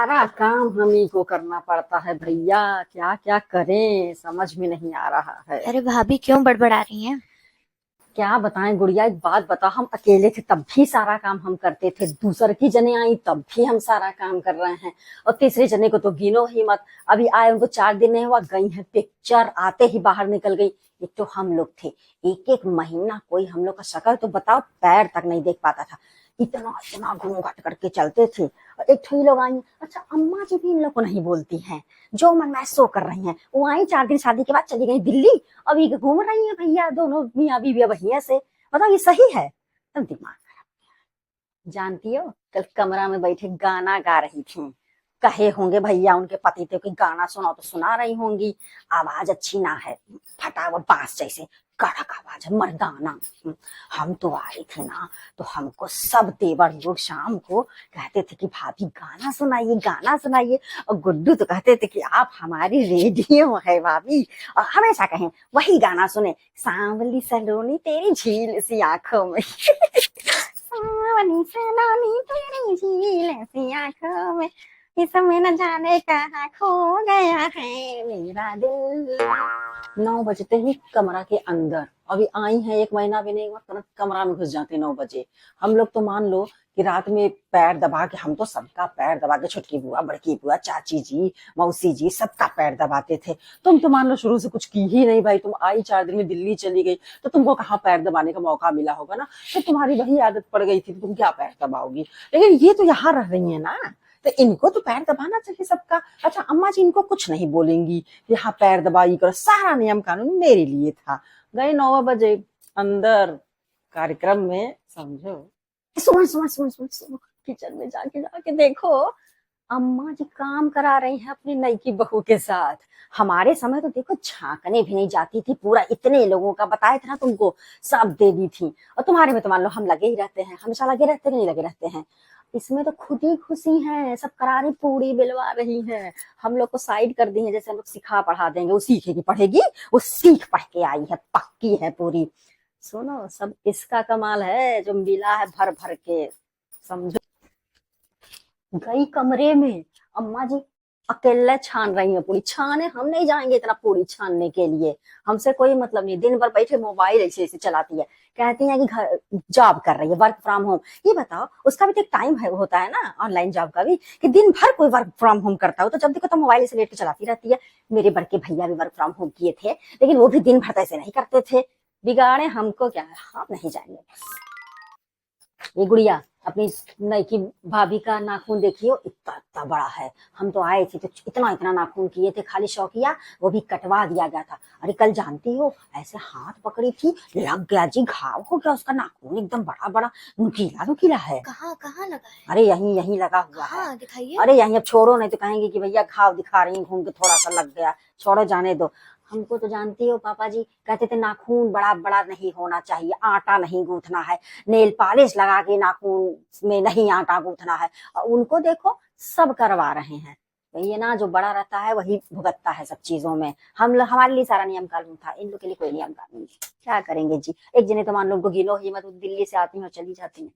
सारा काम हम ही को करना पड़ता है भैया। क्या क्या करें समझ में नहीं आ रहा है। अरे भाभी क्यों बड़बड़ा रही हैं? क्या बताएं गुड़िया, एक बात बता, हम अकेले थे तब भी सारा काम हम करते थे, दूसर की जने आई तब भी हम सारा काम कर रहे हैं, और तीसरे जने को तो गिनो ही मत। अभी आए उनको 4 दिन नहीं हुआ, गई है पिक्चर, आते ही बाहर निकल गई। एक तो हम लोग थे, एक एक महीना कोई हम लोग का शक्ल तो बताओ पैर तक नहीं देख पाता था, इतना इतना घूंघट करके चलते थे। और एक ठो लोग आई, अच्छा अम्मा जी भी इन लोग को नहीं बोलती हैं, जो मन में सो कर रही हैं। वो आई 4 दिन शादी के बाद चली गई दिल्ली, अभी घूम रही है भैया दोनों मियाँ बीवी भैया से। बताओ ये सही है? तब दिमाग जानती हो, कल कमरा में बैठे गाना गा रही थी, कहे होंगे भैया उनके पति थे कि गाना सुनाओ, तो सुना रही होंगी। आवाज अच्छी ना है, फटा हुआ बांस जैसे कड़क आवाज है, मर्दाना। हम तो आए थे ना, तो हमको सब देवर लोग शाम को कहते थे कि भाभी गाना सुनाइए गाना सुनाइए, और गुड्डू तो कहते थे कि आप हमारी रेडियो है भाभी, और हमेशा कहें वही गाना सुने, सांवली सलोनी तेरी झील सी आंखों में। सावनी सलोनी तेरी झील सी आंखों में, इसमें न जाने कहाँ खो गया है मेरा दिल। 9 बजते ही कमरा के अंदर, अभी आई है 1 महीना भी नहीं हुआ, तुरंत कमरा में घुस जाते 9 बजे। हम लोग तो मान लो कि रात में पैर दबा के, हम तो सबका पैर दबा के, छोटकी बुआ बड़की बुआ चाची जी मौसी जी सबका पैर दबाते थे। तुम तो मान लो शुरू से कुछ की ही नहीं भाई, तुम आई 4 दिन में दिल्ली चली गई, तो तुमको कहाँ पैर दबाने का मौका मिला होगा ना, तो तुम्हारी वही आदत पड़ गई थी, तुम क्या पैर दबाओगी। लेकिन ये तो यहाँ रह रही है ना, तो इनको तो पैर दबाना चाहिए सबका। अच्छा अम्मा जी इनको कुछ नहीं बोलेंगी कि हाँ पैर दबाई करो, सारा नियम कानून मेरे लिए था। गए 9 बजे अंदर कार्यक्रम में, समझो। सुन सुन सुन सुन सुन, किचन में जाके जाके देखो, अम्मा जी काम करा रही हैं अपनी नई की बहू के साथ। हमारे समय तो देखो झांकने भी नहीं जाती थी, पूरा इतने लोगों का बताया था ना तुमको, सब दे दी थी। और तुम्हारे में तो मान लो हम लगे ही रहते हैं, हमेशा लगे रहते नहीं लगे रहते हैं। इसमें तो खुद ही खुशी है, सब करारी पूरी बिलवा रही है। हम लोग को साइड कर दी है, जैसे हम लोग सिखा पढ़ा देंगे, वो सीखेगी पढ़ेगी, वो सीख पढ़ के आई है, पक्की है पूरी। सुनो, सब इसका कमाल है जो मिला है भर भर के, समझो। गई कमरे में, अम्मा जी अकेले छान रही है पूरी, छाने हम नहीं जाएंगे इतना पूरी छानने के लिए, हमसे कोई मतलब नहीं। दिन भर बैठे मोबाइल ऐसे ऐसे चलाती है, कहती है कि घर जॉब कर रही है, वर्क फ्रॉम होम। ये बताओ उसका भी तो एक टाइम है, होता है ना ऑनलाइन जॉब का भी, कि दिन भर कोई वर्क फ्रॉम होम करता हो तो जब देखो तो मोबाइल से लेट के चलाती रहती है। मेरे बड़के भैया भी वर्क फ्रॉम होम किए थे, लेकिन वो भी दिन भर ऐसे नहीं करते थे। बिगाड़े हमको क्या है, हम नहीं जाएंगे बस। ये गुड़िया अपनी नई की भाभी का नाखून देखियो, इतना इतना बड़ा है। हम तो आए थे तो इतना इतना नाखून किए थे, खाली शौकिया, वो भी कटवा दिया गया था। अरे कल जानती हो, ऐसे हाथ पकड़ी थी, लग गया जी, घाव हो गया उसका, नाखून एकदम बड़ा बड़ा नुकीला नुकीला है। कहाँ कहाँ लगा है? अरे यहीं यहीं लगा हुआ है। कहाँ दिखाइए। अरे यहीं, अब छोड़ो नहीं तो कहेंगे कि भैया घाव दिखा रही हैं, घूम के थोड़ा सा लग गया, छोड़ो जाने दो। हमको तो जानती हो पापा जी कहते थे नाखून बड़ा बड़ा नहीं होना चाहिए, आटा नहीं गूंथना है, नेल पॉलिश लगा के नाखून में नहीं आटा गूंथना है। और उनको देखो सब करवा रहे हैं। तो ये ना जो बड़ा रहता है वही भुगतता है सब चीजों में। हम लोग, हमारे लिए सारा नियम कानून था, इन लोग के लिए कोई नियम कानून नहीं। क्या करेंगे जी, एक जने तो मान लो उनको गिनो ही मत, दिल्ली से आती हैं और चली जाती हैं।